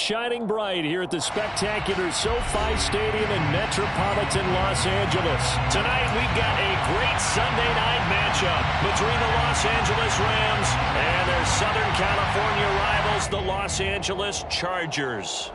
shining bright here at the spectacular SoFi Stadium in metropolitan Los Angeles. Tonight, we've got a great Sunday night matchup between the Los Angeles Rams and their Southern California rivals, the Los Angeles Chargers.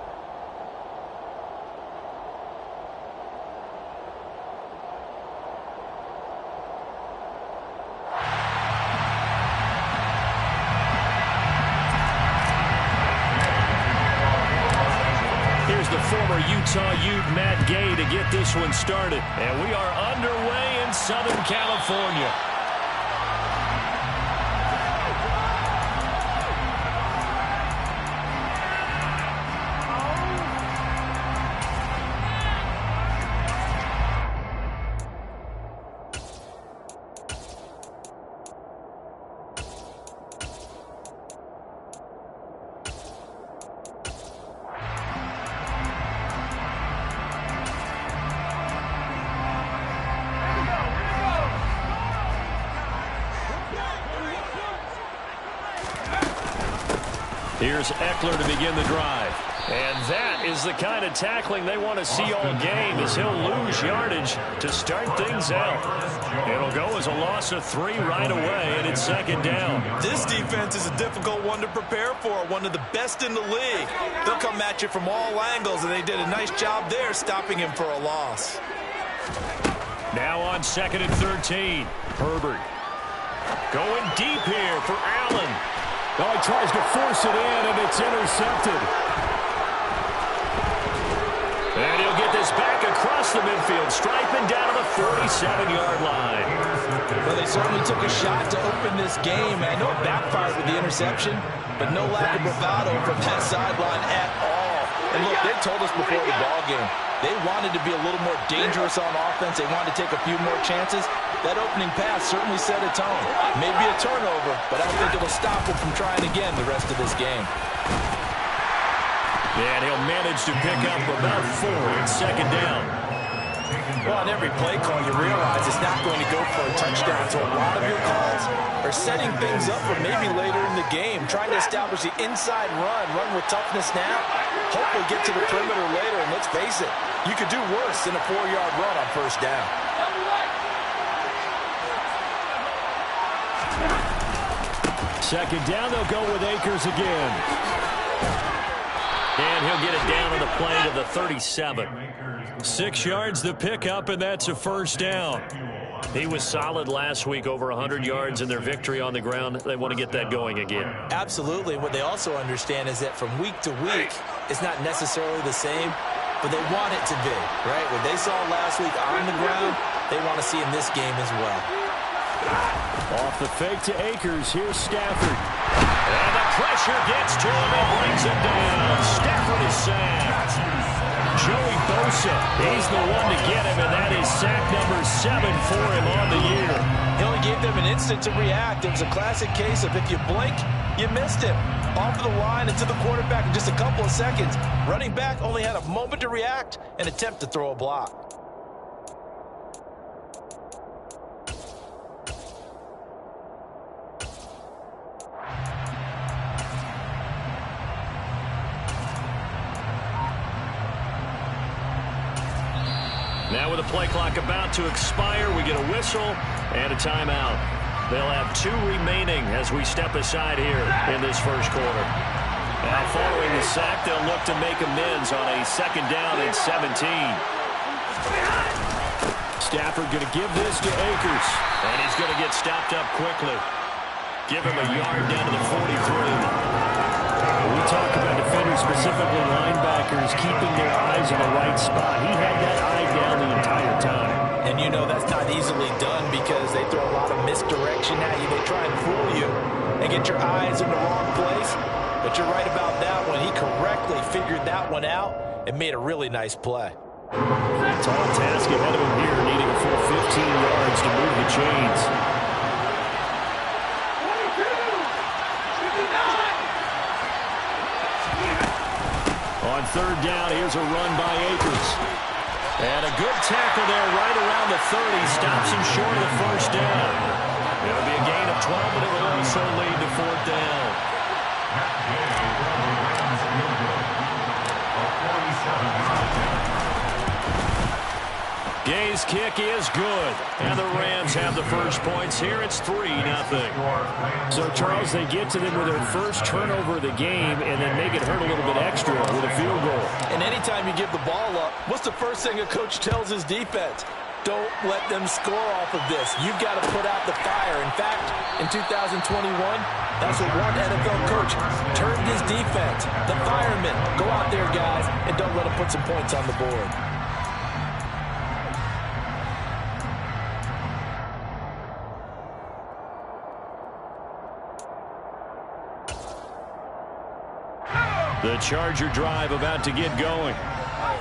The former Utah Ute Matt Gay to get this one started. And we are underway in Southern California. Here's Eckler to begin the drive. And that is the kind of tackling they want to see all game, as he'll lose yardage to start things out. It'll go as a loss of 3 right away, and it's second down. This defense is a difficult one to prepare for, one of the best in the league. They'll come at you from all angles, and they did a nice job there stopping him for a loss. Now on 2nd and 13. Herbert going deep here for Allen. Oh, he tries to force it in, and it's intercepted. And he'll get this back across the midfield, striping down to the 47-yard line. Well, they certainly took a shot to open this game. I know it backfired with the interception, but no lack of bravado from that sideline at all. And look, they told us before the ball game, they wanted to be a little more dangerous on offense. They wanted to take a few more chances. That opening pass certainly set a tone. Maybe a turnover, but I don't think it'll stop them from trying again the rest of this game. And he'll manage to pick up about 4 in second down. Well, on every play call, you realize it's not going to go for a touchdown. So a lot of your calls are setting things up for maybe later in the game, trying to establish the inside run with toughness now, hopefully get to the perimeter later. And let's face it, you could do worse than a 4-yard run on first down. Second down, they'll go with Akers again. And he'll get it down on the play to the 37. 6 yards the pickup, and that's a first down. He was solid last week, over 100 yards in their victory on the ground. They want to get that going again. Absolutely. What they also understand is that from week to week, it's not necessarily the same, but they want it to be, right? What they saw last week on the ground, they want to see in this game as well. Off the fake to Akers. Here's Stafford. And the pressure gets to him and brings him down. Stafford is sacked. Joey Bosa, he's the one to get him, and that is sack number 7 for him on the year. He only gave them an instant to react. It was a classic case of if you blink, you missed him. Off of the line and to the quarterback in just a couple of seconds. Running back only had a moment to react and attempt to throw a block. Now with the play clock about to expire, we get a whistle and a timeout. They'll have 2 remaining as we step aside here in this first quarter. Now following the sack, they'll look to make amends on a 2nd down and 17. Stafford going to give this to Akers. And he's going to get stopped up quickly. Give him a yard down to the 43. We talk about defenders, specifically linebackers, keeping their eyes in the right spot. He had that eye down the entire time. And you know that's not easily done because they throw a lot of misdirection at you. They try and fool you and get your eyes in the wrong place. But you're right about that one. He correctly figured that one out and made a really nice play. Tall task ahead of him here, needing a full 15 yards to move the chains. On 3rd down, here's a run by Akers. And a good tackle there right around the 30. Stops him short of the first down. It'll be a gain of 12, but it will also lead to 4th down. Today's kick is good. And the Rams have the first points here. It's 3-0. So, Charles, they get to them with their first turnover of the game and then make it hurt a little bit extra with a field goal. And anytime you give the ball up, what's the first thing a coach tells his defense? Don't let them score off of this. You've got to put out the fire. In fact, in 2021, that's what one NFL coach turned his defense. The firemen. Go out there, guys, and don't let them put some points on the board. The Charger drive about to get going.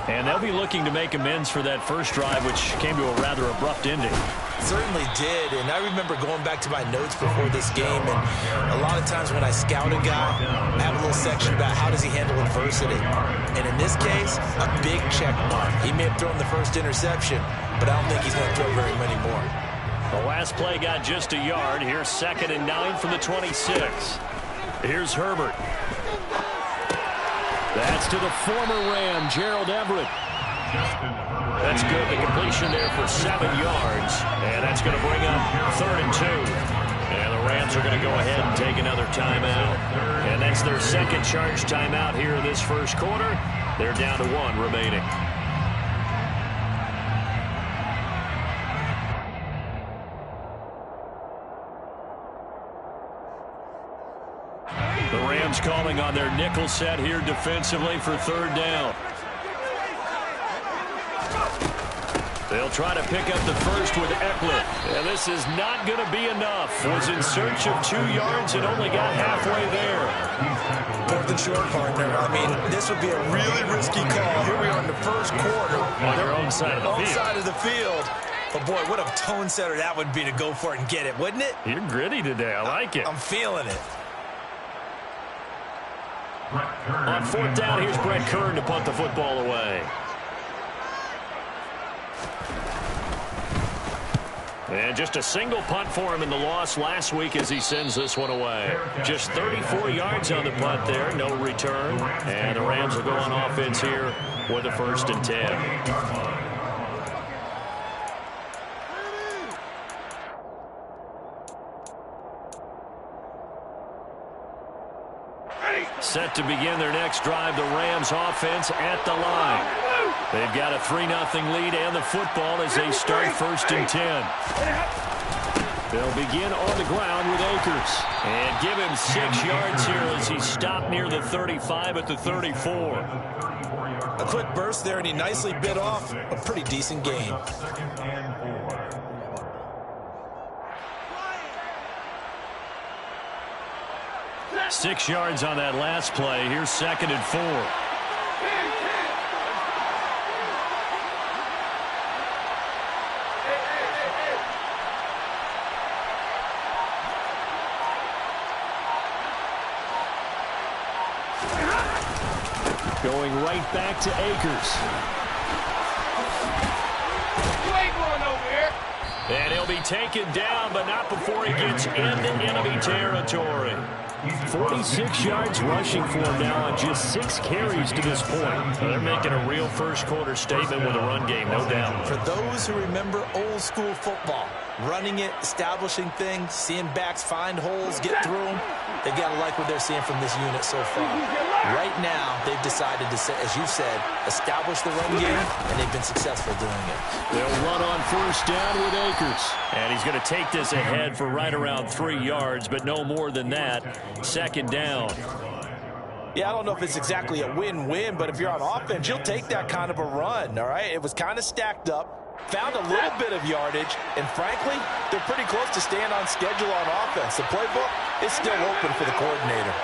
And they'll be looking to make amends for that first drive, which came to a rather abrupt ending. Certainly did, and I remember going back to my notes before this game, and a lot of times when I scout a guy, I have a little section about how does he handle adversity. And in this case, a big check mark. He may have thrown the first interception, but I don't think he's going to throw very many more. The last play got just a yard. Here's 2nd and 9 from the 26. Here's Herbert. That's to the former Ram, Gerald Everett. That's good. The completion there for 7 yards. And that's going to bring up 3rd and 2. And the Rams are going to go ahead and take another timeout. And that's their second charge timeout here in this first quarter. They're down to 1 remaining. The Rams calling on their nickel set here defensively for 3rd down. They'll try to pick up the first with Eckler. And this is not going to be enough. Was in search of 2 yards and only got halfway there. 4th and short, partner. I mean, this would be a really risky call. Here we are in the first quarter. On their own side of the field. Side of the field. But, boy, what a tone setter that would be to go for it and get it, wouldn't it? You're gritty today. I like it. I'm feeling it. On 4th down, here's Brett Kern to punt the football away. And just a single punt for him in the loss last week as he sends this one away. Just 34 yards on the punt there, no return. And the Rams will go on offense here with a 1st and 10. Set to begin their next drive, the Rams offense at the line. They've got a 3-0 lead and the football as they start 1st and 10. They'll begin on the ground with Akers. And give him 6 yards here as he stopped near the 35 at the 34. A quick burst there, and he nicely bit off a pretty decent gain. 6 yards on that last play. Here's 2nd and 4. Going right back to Akers. And he'll be taken down, but not before he gets into enemy territory. 46 yards rushing for him now on just 6 carries to this point. So they're making a real first quarter statement with a run game, no doubt. For those who remember old school football, running it, establishing things, seeing backs find holes, get through them, they got to like what they're seeing from this unit so far. Right now, they've decided to, as you said, establish the run game, and they've been successful doing it. They'll run on 1st down with Akers. And he's going to take this ahead for right around 3 yards, but no more than that. 2nd down. Yeah, I don't know if it's exactly a win-win, but if you're on offense, you'll take that kind of a run, all right? It was kind of stacked up, found a little bit of yardage, and frankly, they're pretty close to staying on schedule on offense. The playbook is still open for the coordinator.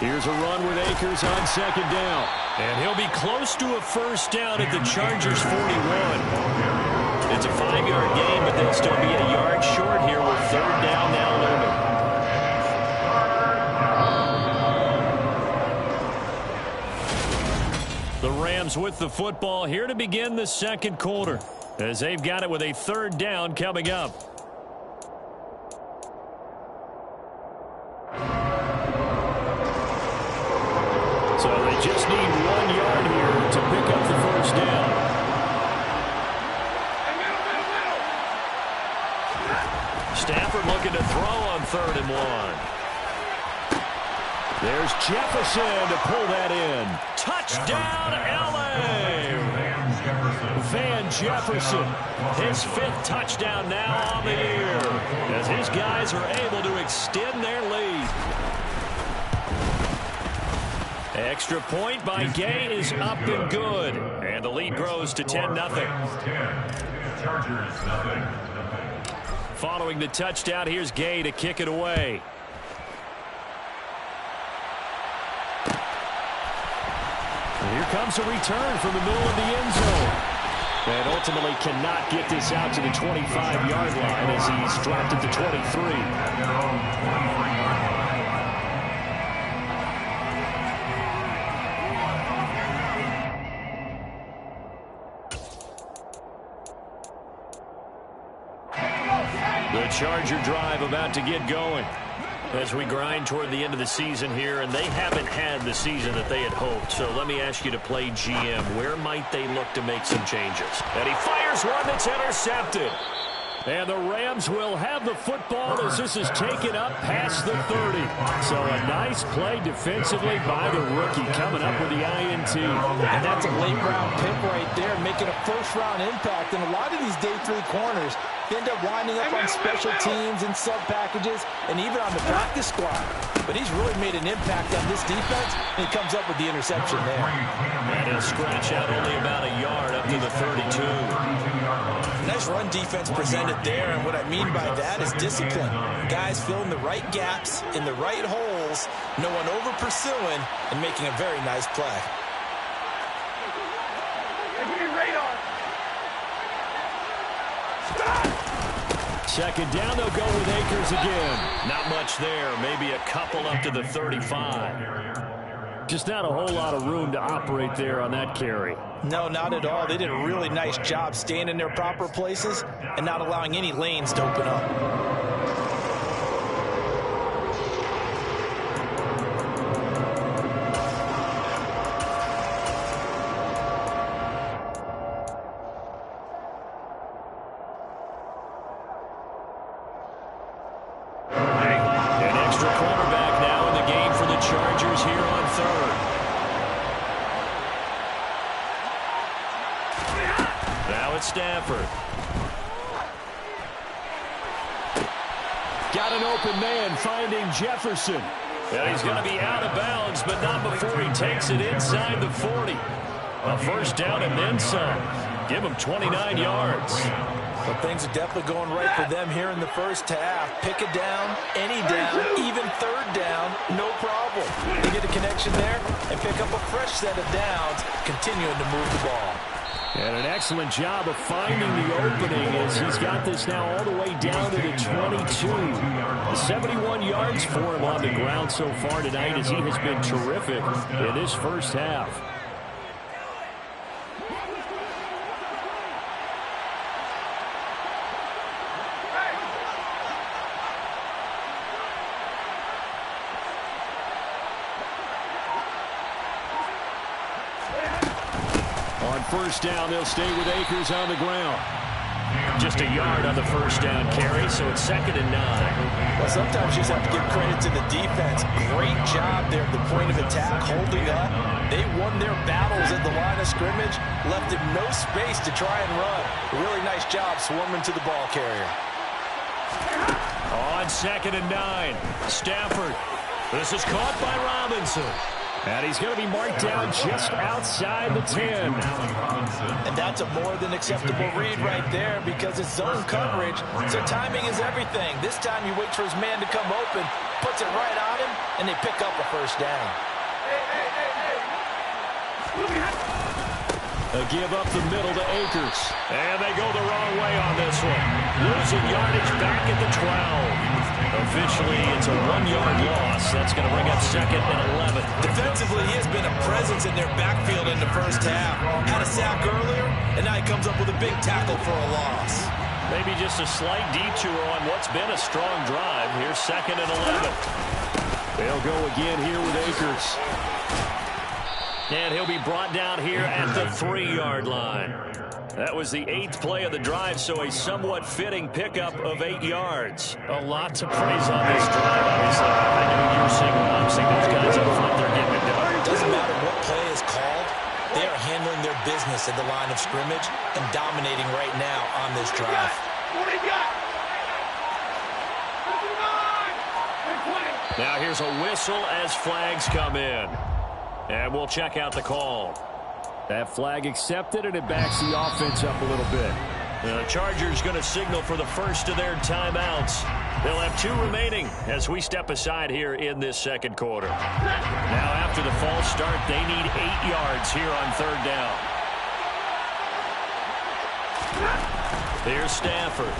Here's a run with Akers on 2nd down. And he'll be close to a 1st down at the Chargers' 41. It's a 5-yard gain, but they'll still be a yard short here with 3rd down now looming. The Rams with the football here to begin the 2nd quarter. as they've got it with a third down coming up. So they just need 1 yard here to pick up the first down. Stafford looking to throw on 3rd and 1. There's Jefferson to pull that in. Touchdown, L.A. Van Jefferson, his 5th touchdown now on the year, as his guys are able to extend their lead. Extra point by Gay is up and good, and the lead grows to 10-0. Following the touchdown, here's Gay to kick it away. And here comes a return from the middle of the end zone. And ultimately cannot get this out to the 25-yard line as he's dropped at the 23. The Charger drive about to get going as we grind toward the end of the season here, and they haven't had the season that they had hoped. So let me ask you to play GM. Where might they look to make some changes? And he fires one that's intercepted. And the Rams will have the football as this is taken up past the 30. So a nice play defensively by the rookie coming up with the INT. And that's a late-round pick right there, making a first-round impact. And a lot of these day 3 corners end up winding up on special teams and sub-packages and even on the practice squad. But he's really made an impact on this defense, and he comes up with the interception there. And he'll scratch out only about a yard up to the 32. Nice run defense presented there, and what I mean by that is discipline. Guys filling the right gaps in the right holes, no one over-pursuing, and making a very nice play. Second down, they'll go with Akers again. Not much there, maybe a couple up to the 35. Just not a whole lot of room to operate there on that carry. No, not at all. They did a really nice job staying in their proper places and not allowing any lanes to open up. Stafford. Got an open man finding Jefferson. And he's going to be out of bounds, but not before he takes it inside the 40. A first down and then some. Give him 29 yards. Well, things are definitely going right for them here in the first half. Pick it down, any down, even third down, no problem. They get a connection there and pick up a fresh set of downs, continuing to move the ball. And an excellent job of finding the opening as he's got this now all the way down to the 22. 71 yards for him on the ground so far tonight as he has been terrific in this first half. First down, they'll stay with Akers on the ground. Just a yard on the first down carry, so it's 2nd and 9. Well, sometimes you just have to give credit to the defense. Great job there at the point of attack, holding up. They won their battles at the line of scrimmage, left him no space to try and run. A really nice job swarming to the ball carrier. On 2nd and 9, Stafford. This is caught by Robinson. And he's going to be marked down just outside the 10. And that's a more than acceptable read right there because it's zone coverage, so timing is everything. This time he waits for his man to come open, puts it right on him, and they pick up a first down. A give up the middle to Akers. And they go the wrong way on this one. Losing yardage back at the 12. Officially, it's a 1-yard loss. That's going to bring up 2nd and 11. Defensively, he has been a presence in their backfield in the first half. Had a sack earlier, and now he comes up with a big tackle for a loss. Maybe just a slight detour on what's been a strong drive. Here's 2nd and 11. They'll go again here with Akers. And he'll be brought down here at the 3-yard line. That was the 8th play of the drive, so a somewhat fitting pickup of 8 yards. A lot to praise on this drive, obviously. I know you're seeing what I'm seeing. Those guys up front, they're getting it done. It doesn't matter what play is called. They are handling their business at the line of scrimmage and dominating right now on this drive. Now here's a whistle as flags come in. And we'll check out the call. That flag accepted, and it backs the offense up a little bit. The Chargers going to signal for the first of their timeouts. They'll have 2 remaining as we step aside here in this 2nd quarter. Now after the false start, they need 8 yards here on 3rd down. Here's Stafford.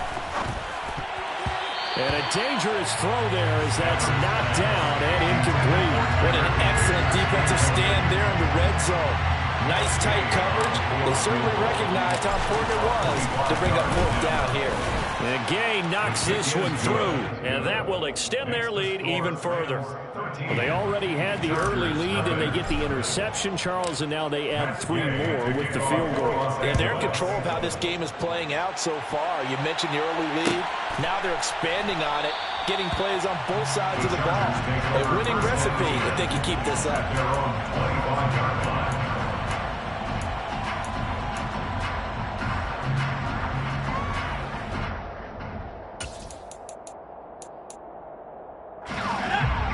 And a dangerous throw there as that's knocked down and incomplete. What an excellent defensive stand there in the red zone. Nice tight coverage. They certainly recognized how important it was to bring up 4th down here. And Gay knocks this one through, and that will extend their lead even further. Well, they already had the early lead, and they get the interception, Charles, and now they add 3 more with the field goal. Yeah, they're in control of how this game is playing out so far. You mentioned the early lead. Now they're expanding on it, getting plays on both sides of the ball. A winning recipe if they can keep this up.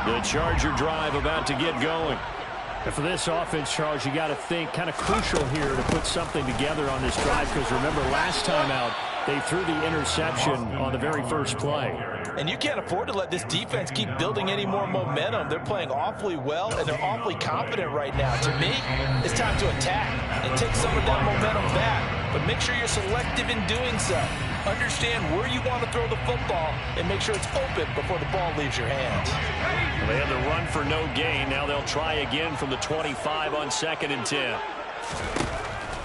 The Charger drive about to get going. And for this offense, Charles, you got to think kind of crucial here to put something together on this drive, because remember last time out, they threw the interception on the very first play. And you can't afford to let this defense keep building any more momentum. They're playing awfully well, and they're awfully confident right now. To me, it's time to attack and take some of that momentum back. But make sure you're selective in doing so. Understand where you want to throw the football and make sure it's open before the ball leaves your hands. Well, they had the run for no gain. Now they'll try again from the 25 on 2nd and 10.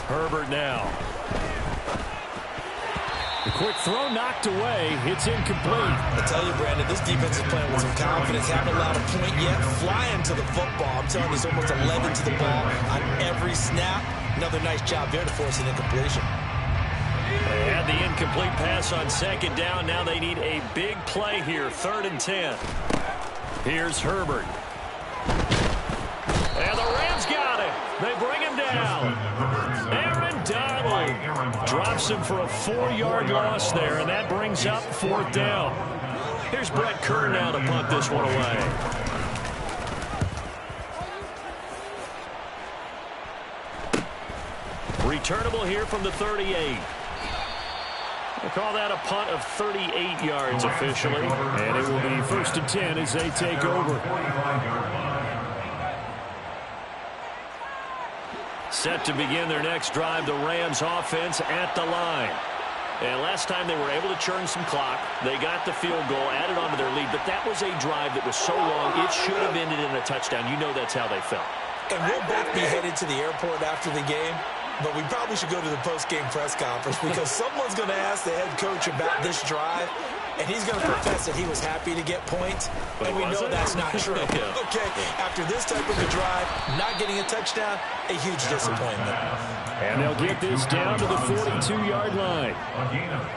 Herbert now. The quick throw knocked away. It's incomplete. I tell you, Brandon, this defense is playing with some confidence. Haven't allowed a point yet. Flying to the football. I'm telling you, it's almost 11 to the ball on every snap. Another nice job there to force an incompletion. They had the incomplete pass on 2nd down. Now they need a big play here. 3rd and 10. Here's Herbert. And the Rams got him. They bring him down. Aaron Donald drops him for a 4-yard loss there, and that brings up 4th down. Here's Brett Kern now to punt this one away. Returnable here from the 38. We'll call that a punt of 38 yards officially. And it will be 1st and 10 as they take over. Set to begin their next drive, the Rams offense at the line. And last time they were able to churn some clock. They got the field goal, added on to their lead. But that was a drive that was so long, it should have ended in a touchdown. You know that's how they felt. And we'll both be headed to the airport after the game. But we probably should go to the post-game press conference because someone's going to ask the head coach about this drive, and he's going to profess that he was happy to get points, and we know that's not true. Yeah. Okay, after this type of a drive, not getting a touchdown, a huge disappointment. And they'll get this down to the 42-yard line.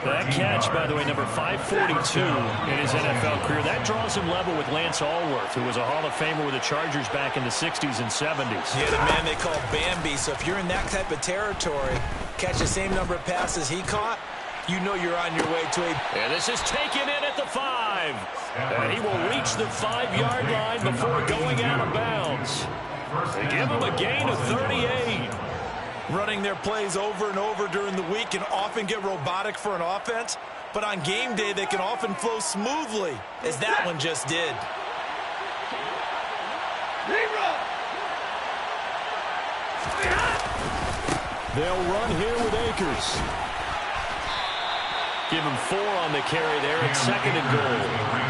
That catch, by the way, number 542 in his NFL career, that draws him level with Lance Allworth, who was a Hall of Famer with the Chargers back in the 60s and 70s. Yeah, the man they call Bambi. So if you're in that type of territory, catch the same number of passes he caught, you know you're on your way to a... And this is taken in at the 5. And he will reach the 5-yard line before going out of bounds. They give him a gain of 38. Running their plays over and over during the week can often get robotic for an offense, but on game day they can often flow smoothly, as that one just did. They'll run here with Akers. Give him 4 on the carry there at 2nd and goal.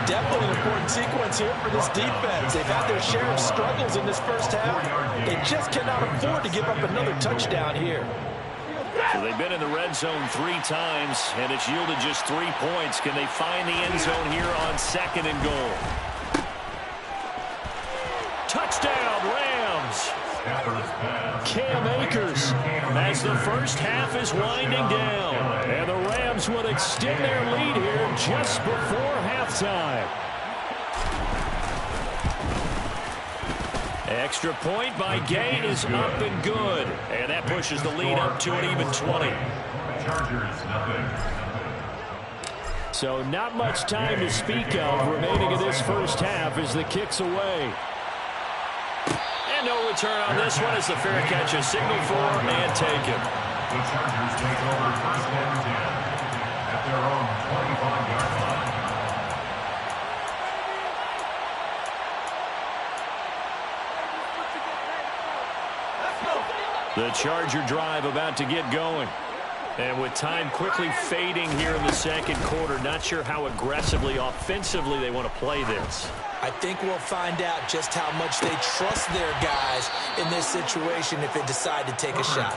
Definitely an important sequence here for this defense. They've had their share of struggles in this first half. They just cannot afford to give up another touchdown here. So they've been in the red zone 3 times, and it's yielded just 3 points. Can they find the end zone here on 2nd and goal? Touchdown, Rams! Cam Akers as the first half is winding down. And the Rams would extend their lead here just before halftime. Extra point by Gay is up and good. And that pushes the lead up to an even 20. So not much time to speak of remaining in this first half as the kick's away. And no return on this one as the fair catch is signaled for and taken. The Chargers take over 1st and 10 at their own 25-yard line. The Charger drive about to get going. And with time quickly fading here in the 2nd quarter, not sure how aggressively, offensively they want to play this. I think we'll find out just how much they trust their guys in this situation if they decide to take a shot.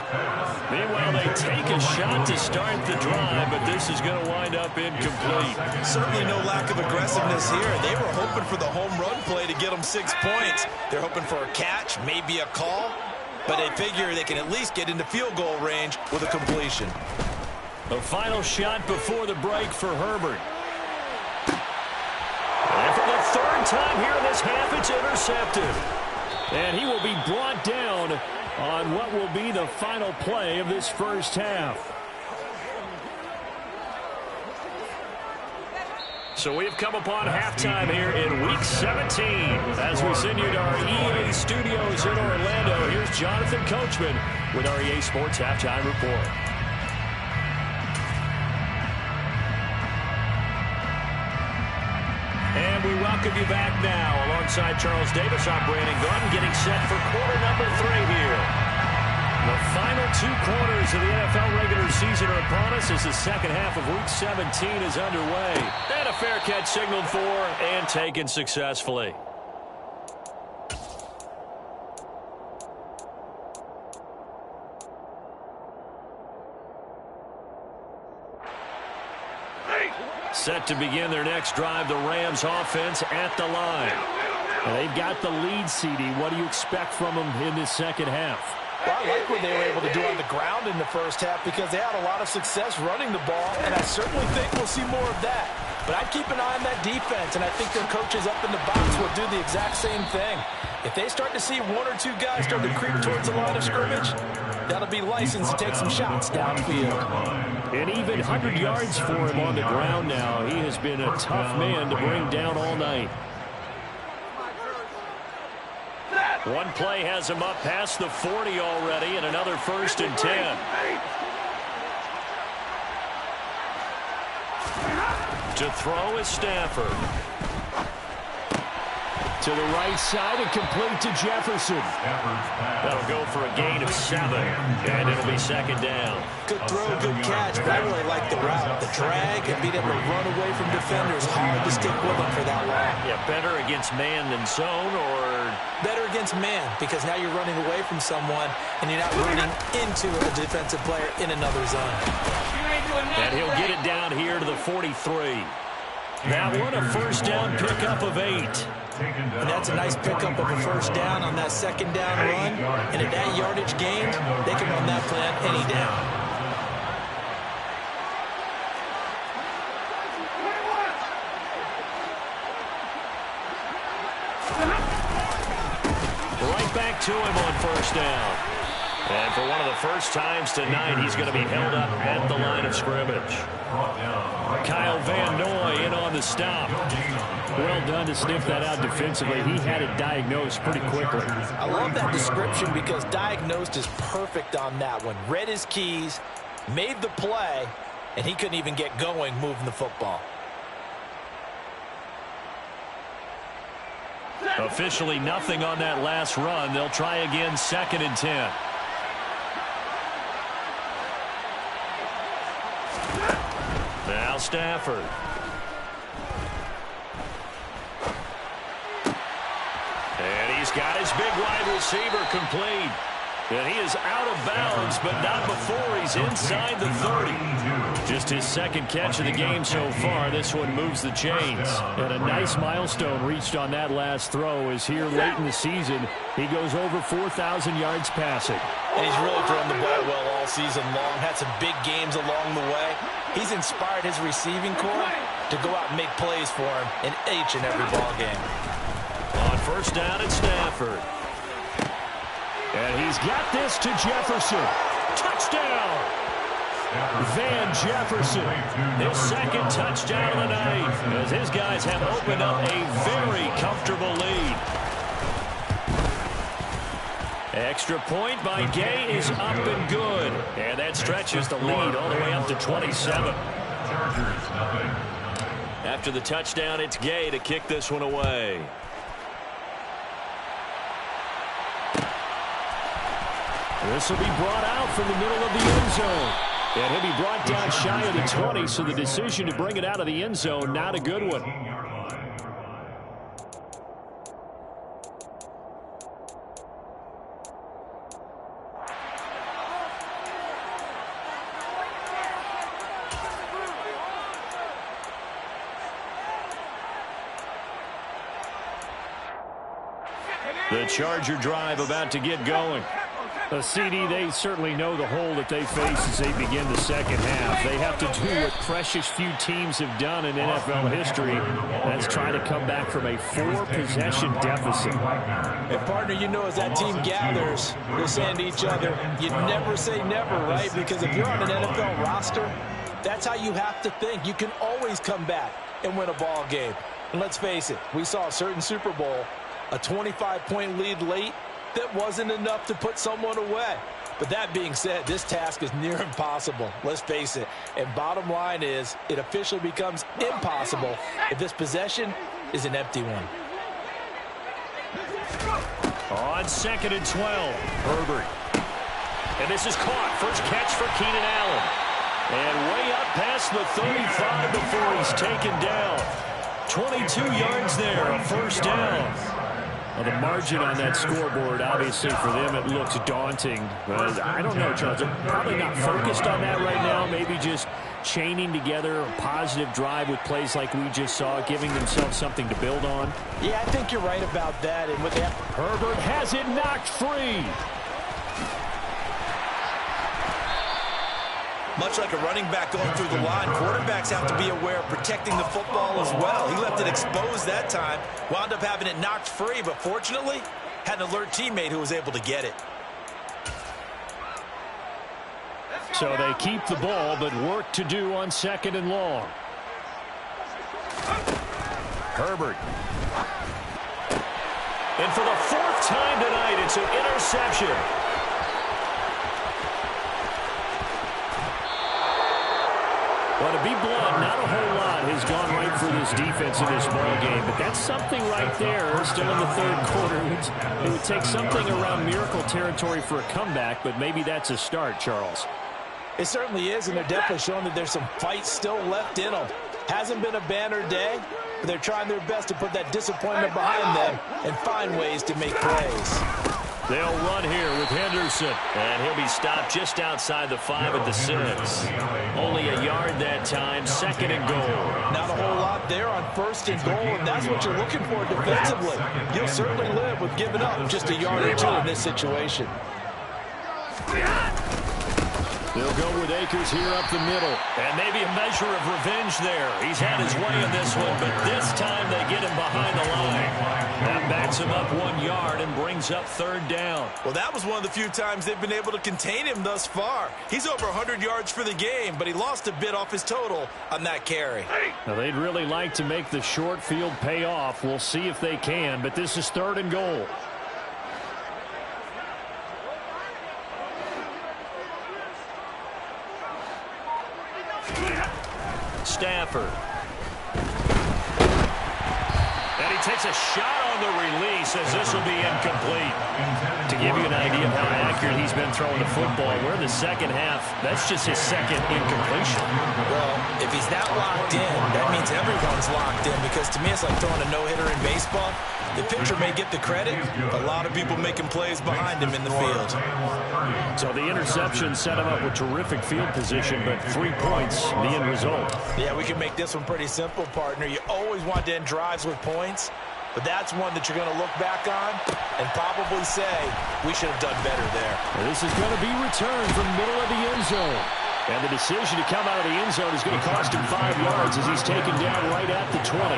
Meanwhile, they take a shot to start the drive, but this is going to wind up incomplete. Certainly no lack of aggressiveness here. They were hoping for the home run play to get them 6 points. They're hoping for a catch, maybe a call. But they figure they can at least get into field goal range with a completion. A final shot before the break for Herbert. And for the 3rd time here in this half, it's intercepted. And he will be brought down on what will be the final play of this first half. So we have come upon halftime here in Week 17. As we send you to our EA studios in Orlando, here's Jonathan Coachman with our EA Sports Halftime Report. And we welcome you back now. Alongside Charles Davis, I'm Brandon Gunn, getting set for quarter number 3 here. The final 2 quarters of the NFL regular season are upon us as the 2nd half of Week 17 is underway. And a fair catch signaled for and taken successfully. Set to begin their next drive, the Rams offense at the line. And they've got the lead, CD. What do you expect from them in this 2nd half? Well, I like what they were able to do on the ground in the first half because they had a lot of success running the ball, and I certainly think we'll see more of that. But I'd keep an eye on that defense, and I think their coaches up in the box will do the exact same thing. If they start to see 1 or 2 guys start to creep towards the line of scrimmage, that'll be licensed to take some shots downfield. And even 100 yards for him on the ground now. He has been a tough man to bring down all night. One play has him up past the 40 already, and another 1st and 10. To throw is Stafford. To the right side and complete to Jefferson. That'll go for a gain of 7, and it'll be 2nd down. Good throw, good catch, but I really like the route. The drag and being able to run away from defenders. Hard to stick with them for that long. Yeah, better against man than zone, or? Better against man, because now you're running away from someone, and you're not running into a defensive player in another zone. And he'll get it down here to the 43. That one a 1st down pickup of 8. And that's a nice pickup of a 1st down on that 2nd down run. And at that yardage gained, they can run that plan any down. Right back to him on 1st down. And for one of the first times tonight, he's going to be held up at the line of scrimmage. Kyle Van Noy in on the stop. Well done to sniff that out defensively. He had it diagnosed pretty quickly. I love that description because diagnosed is perfect on that one. Read his keys, made the play, and he couldn't even get going moving the football. Officially nothing on that last run. They'll try again, 2nd and 10. Now Stafford. And he's got his big wide receiver complete. And he is out of bounds, but not before he's inside the 30. Just his second catch of the game so far. This one moves the chains. And a nice milestone reached on that last throw as here late in the season, he goes over 4,000 yards passing. And he's really thrown the ball well all season long. Had some big games along the way. He's inspired his receiving corps to go out and make plays for him in each and every ball game. On first down at Stafford. And he's got this to Jefferson. Touchdown! Van Jefferson, his second touchdown of the night, as his guys have opened up a very comfortable lead. Extra point by Gay is up and good. And that stretches the lead all the way up to 27. After the touchdown, it's Gay to kick this one away. This will be brought out from the middle of the end zone. And he'll be brought down shy of the 20, so the decision to bring it out of the end zone, not a good one. The Charger drive about to get going. A CD, they certainly know the hole that they face as they begin the second half. They have to do what precious few teams have done in NFL history. That's trying to come back from a 4-possession deficit. And partner, you know, as that team gathers, they're saying to each other, you never say never, right? Because if you're on an NFL roster, that's how you have to think. You can always come back and win a ball game. And let's face it, we saw a certain Super Bowl, a 25-point lead late, that wasn't enough to put someone away. But that being said, this task is near impossible. Let's face it. And bottom line is, it officially becomes impossible if this possession is an empty one. On 2nd and 12, Herbert. And this is caught. First catch for Keenan Allen. And way up past the 35 before he's taken down. 22 yards there, a first down. Well, the margin on that scoreboard, obviously for them, it looks daunting. But I don't know, Charles. They're probably not focused on that right now. Maybe just chaining together a positive drive with plays like we just saw, giving themselves something to build on. Yeah, I think you're right about that. And with that, Herbert has it knocked free. Much like a running back going through the line, quarterbacks have to be aware of protecting the football as well. He left it exposed that time, wound up having it knocked free, but fortunately, had an alert teammate who was able to get it. So they keep the ball, but work to do on 2nd and long. Herbert. And for the 4th time tonight, it's an interception. Well, to be blunt, not a whole lot has gone right for this defense in this ball game, but that's something right there. Still in the 3rd quarter. It would take something around miracle territory for a comeback, but maybe that's a start, Charles. it certainly is, and they're definitely showing that there's some fight still left in them. Hasn't been a banner day, but they're trying their best to put that disappointment behind them and find ways to make plays. They'll run here with Henderson, and he'll be stopped just outside the 5 at the 6. Only a yard that time, 2nd and goal. Not a whole lot there on 1st and goal, and that's what you're looking for defensively. You'll certainly live with giving up just a yard or 2 in this situation. They'll go with Akers here up the middle, and maybe a measure of revenge there. He's had his way in this one, but this time they get him behind the line. That backs him up 1 yard and brings up 3rd down. Well, that was one of the few times they've been able to contain him thus far. He's over 100 yards for the game, but he lost a bit off his total on that carry. Now, they'd really like to make the short field pay off. We'll see if they can, but this is 3rd and goal. Stafford. And he takes a shot on the release as this will be incomplete. To give you an idea of how accurate he's been throwing the football, we're in the 2nd half. That's just his 2nd incompletion. Well, if he's that locked in, that means everyone's locked in, because to me it's like throwing a no-hitter in baseball. The pitcher may get the credit. A lot of people making plays behind him in the field. So the interception set him up with terrific field position, but 3 points, the end result. Yeah, we can make this one pretty simple, partner. You always want to end drives with points, but that's one that you're going to look back on and probably say, we should have done better there. Well, this is going to be returned from middle of the end zone. And the decision to come out of the end zone is going to cost him 5 yards as he's taken down right at the 20.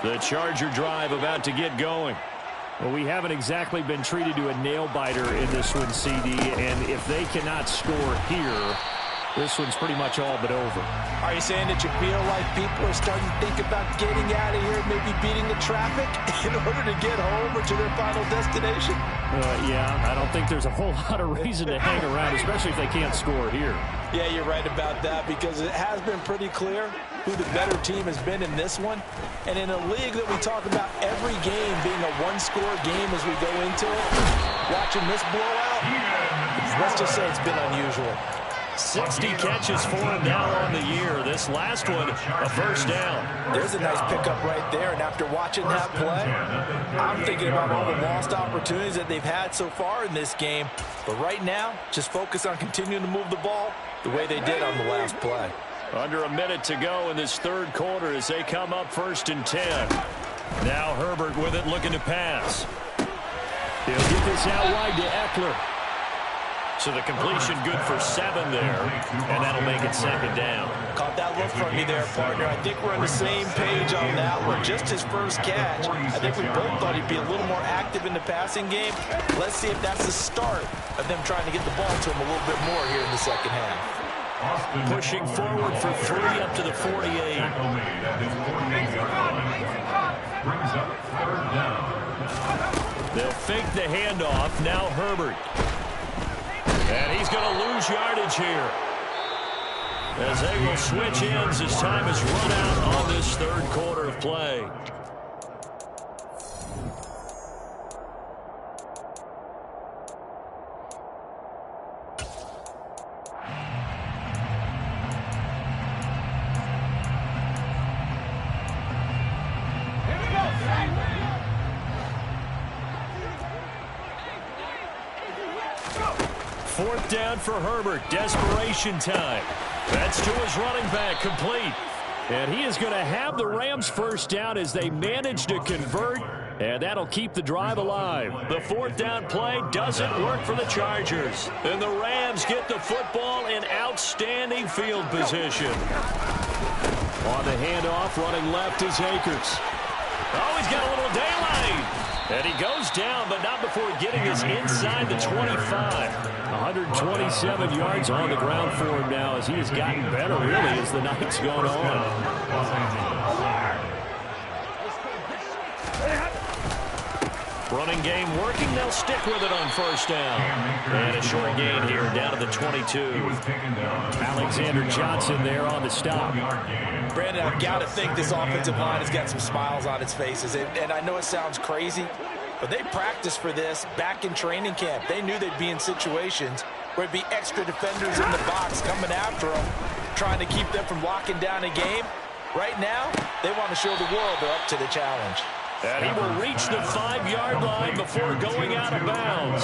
The Charger drive about to get going. Well, we haven't exactly been treated to a nail-biter in this one, CD, and if they cannot score here, this one's pretty much all but over. Are you saying that you feel like people are starting to think about getting out of here, maybe beating the traffic in order to get home or to their final destination? Yeah, I don't think there's a whole lot of reason to hang around, especially if they can't score here. Yeah, you're right about that because it has been pretty clear who the better team has been in this one. And in a league that we talk about every game being a one-score game as we go into it, watching this blowout, let's just say it's been unusual. 60 catches for him now on the year. This last one, a first down. There's a nice pickup right there, and after watching that play, I'm thinking about all the lost opportunities that they've had so far in this game. But right now, just focus on continuing to move the ball the way they did on the last play. Under a minute to go in this third quarter as they come up 1st and 10. Now Herbert with it, looking to pass. He'll get this out wide to Eckler. So the completion good for 7 there, and that'll make it 2nd down. Caught that look from me there, partner. I think we're on the same page on that one. Just his first catch. I think we both thought he'd be a little more active in the passing game. Let's see if that's the start of them trying to get the ball to him a little bit more here in the second half. Pushing forward for 3 up to the 48. They'll fake the handoff. Now Herbert. And he's going to lose yardage here, as they will switch ends as time is run out on this third quarter of play. Fourth down for Herbert. Desperation time. That's to his running back, complete. And he is going to have the Rams first down as they manage to convert, and that'll keep the drive alive. The fourth down play doesn't work for the Chargers, and the Rams get the football in outstanding field position. On the handoff, running left is Akers. Oh, he's got a little daylight. And he goes down, but not before getting us inside the 25. 127 yards on the ground for him now as he has gotten better, really, as the night's gone on. Running game working. They'll stick with it on first down. And a short gain here down to the 22. Alexander Johnson there on the stop. Brandon, I've got to think this offensive line has got some smiles on its faces. And I know it sounds crazy, but they practiced for this back in training camp. They knew they'd be in situations where it'd be extra defenders in the box coming after them, trying to keep them from locking down a game. Right now, they want to show the world they're up to the challenge. And he will reach the 5-yard line before going out of bounds.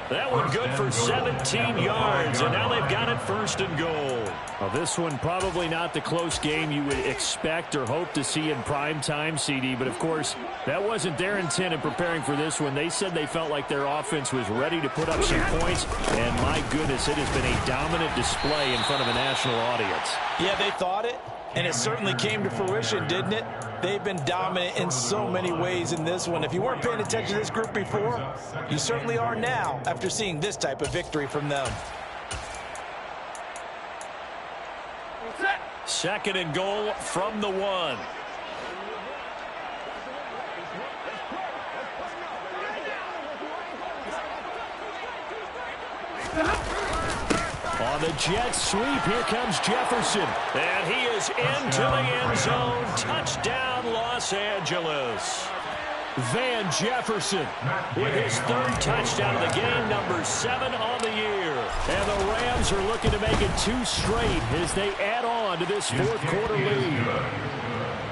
That one good for 17 yards, and now they've got it 1st and goal. Well, this one probably not the close game you would expect or hope to see in prime time, CD, but of course, that wasn't their intent in preparing for this one. They said they felt like their offense was ready to put up some points, and my goodness, it has been a dominant display in front of a national audience. Yeah, they thought it, and it certainly came to fruition, didn't it? They've been dominant in so many ways in this one. If you weren't paying attention to this group before, you certainly are now after seeing this type of victory from them. 2nd and goal from the 1. On the jet sweep, here comes Jefferson. And he is into the end zone. Touchdown, Los Angeles. Van Jefferson with his third touchdown of the game, number 7 on the year. And the Rams are looking to make it 2 straight as they add on to this fourth quarter lead.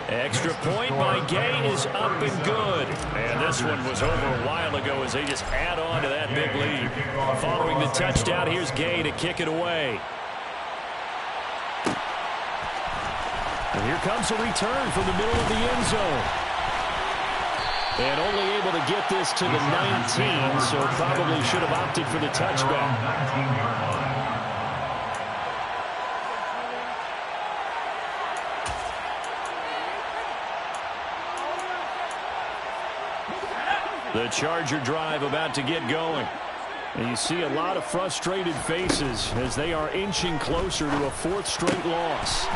Extra point by Gay is up and good. And this one was over a while ago as they just add on to that big lead. Following the touchdown, here's Gay to kick it away. And here comes a return from the middle of the end zone. And only able to get this to the 19, so probably should have opted for the touchback. The Charger drive about to get going. And you see a lot of frustrated faces as they are inching closer to a 4th straight loss.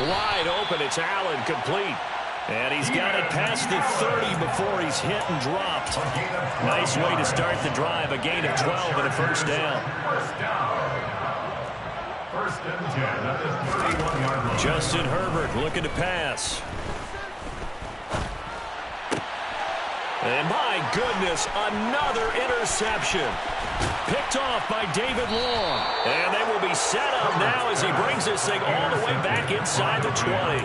Wide open, it's Allen, complete. And he's got it past the 30 before he's hit and dropped. Nice way to start the drive. A gain of 12 and a first down. First and 10 at the 31-yard line. Justin Herbert looking to pass. And my goodness, another interception. Picked off by David Long. And they will be set up now as he brings this thing all the way back inside the 20.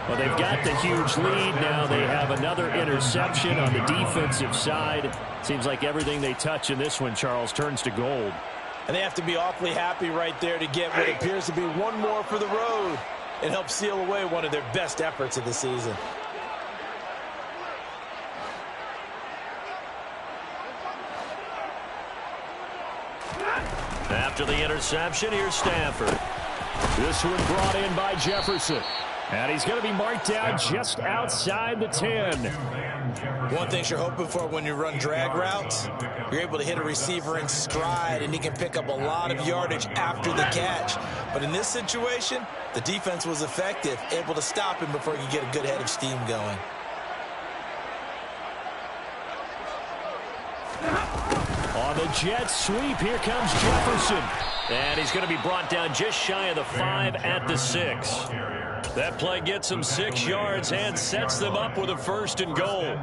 Well, they've got the huge lead. Now they have another interception on the defensive side. Seems like everything they touch in this one, Charles, turns to gold. And they have to be awfully happy right there to get what appears to be one more for the road. It helps seal away one of their best efforts of the season. After the interception, here's Stafford. This one brought in by Jefferson. And he's going to be marked down just outside the 10. One thing you're hoping for when you run drag routes, you're able to hit a receiver in stride, and he can pick up a lot of yardage after the catch. But in this situation, the defense was effective, able to stop him before he could get a good head of steam going. On the jet sweep, here comes Jefferson. And he's going to be brought down just shy of the 5 at the 6. That play gets them 6 yards and sets them up with a 1st and goal.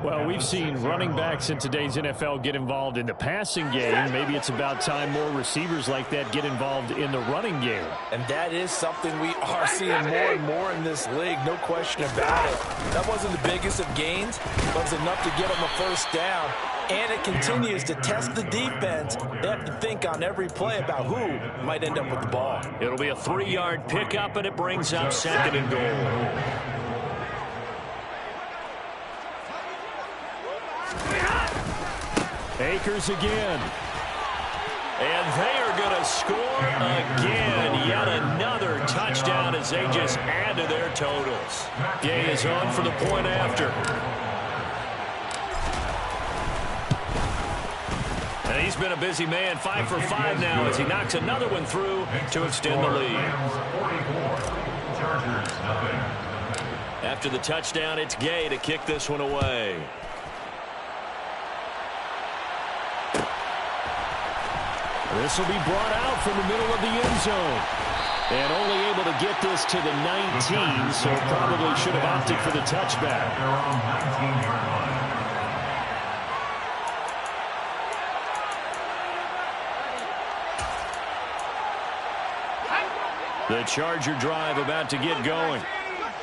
Well, we've seen running backs in today's NFL get involved in the passing game. Maybe it's about time more receivers like that get involved in the running game. And that is something we are seeing more and more in this league, no question about it. That wasn't the biggest of gains, but it was enough to get them a 1st down. And it continues to test the defense. They have to think on every play about who might end up with the ball. It'll be a 3-yard pickup, and it brings up 2nd and goal. Akers again. And they are going to score again. Yet another touchdown as they just add to their totals. Gay is on for the point after. And he's been a busy man, 5 for 5 now as he knocks another one through to extend the lead. After the touchdown, it's Gay to kick this one away. This will be brought out from the middle of the end zone. And only able to get this to the 19, so probably should have opted for the touchback. The Charger drive about to get going.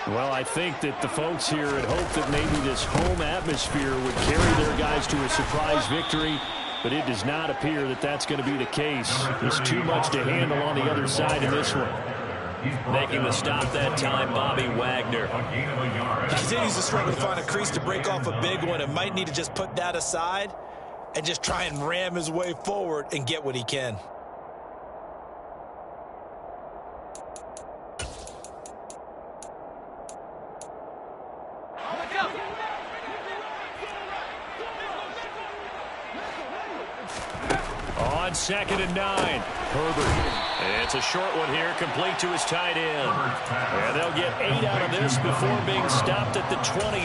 Well, I think that the folks here had hoped that maybe this home atmosphere would carry their guys to a surprise victory, but it does not appear that that's going to be the case. There's too much to handle on the other side of this one. Making the stop that time, Bobby Wagner. He continues to struggle to find a crease to break off a big one and might need to just put that aside and just try and ram his way forward and get what he can. On 2nd and 9, Herbert. It's a short one here, complete to his tight end. And they'll get 8 out of this before being stopped at the 28.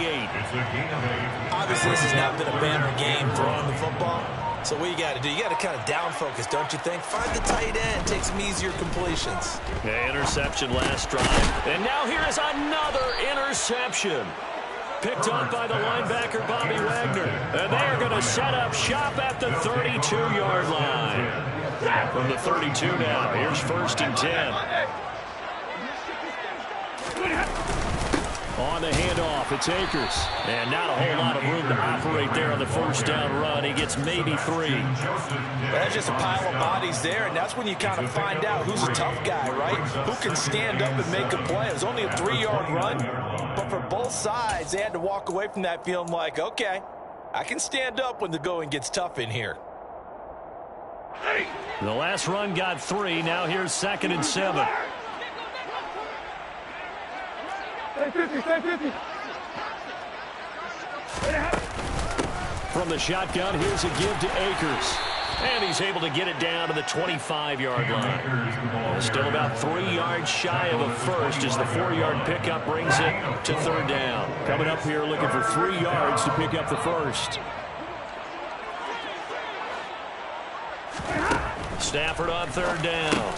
Obviously, this has not been a banner game throwing the football. So what you got to do, you got to kind of down focus, don't you think? Find the tight end, take some easier completions. Interception last drive. And now here is another interception. Picked up by the linebacker, Bobby Wagner. And they are going to set up shop at the 32-yard line. From the 32 now, here's 1st and 10. On the handoff, it's Akers. And not a whole lot of room to operate there on the 1st down run. He gets maybe 3. That's just a pile of bodies there, and that's when you kind of find out who's a tough guy, right? Who can stand up and make a play. It was only a 3-yard run, but for both sides, they had to walk away from that feeling like, okay, I can stand up when the going gets tough in here. The last run got 3. Now here's 2nd and 7. From the shotgun, here's a give to Akers. And he's able to get it down to the 25-yard line. Still about 3 yards shy of a first as the 4-yard pickup brings it to 3rd down. Coming up here looking for 3 yards to pick up the first. Stafford on 3rd down.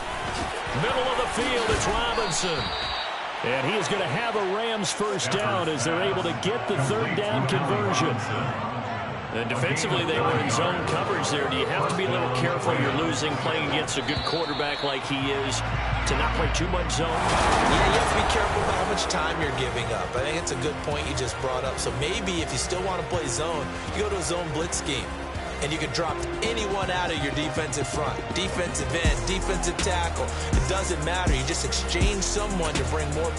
Middle of the field, it's Robinson. And he is going to have a Rams 1st down as they're able to get the 3rd down conversion. And defensively, they were in zone coverage there. Do you have to be a little careful? You're losing, playing against a good quarterback like he is, to not play too much zone? Yeah, you have to be careful about how much time you're giving up. I think it's a good point you just brought up. So maybe if you still want to play zone, you go to a zone blitz scheme. And you can drop anyone out of your defensive front. Defensive end, defensive tackle. It doesn't matter. You just exchange someone to bring more.